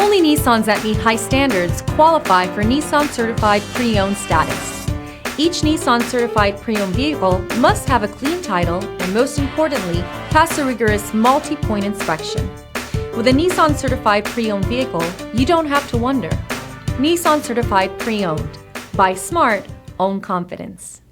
Only Nissans that meet high standards qualify for Nissan Certified Pre-Owned status. Each Nissan Certified Pre-Owned vehicle must have a clean title and, most importantly, pass a rigorous multi-point inspection. With a Nissan Certified Pre-Owned vehicle, you don't have to wonder. Nissan Certified Pre-Owned. Buy smart, own confidence.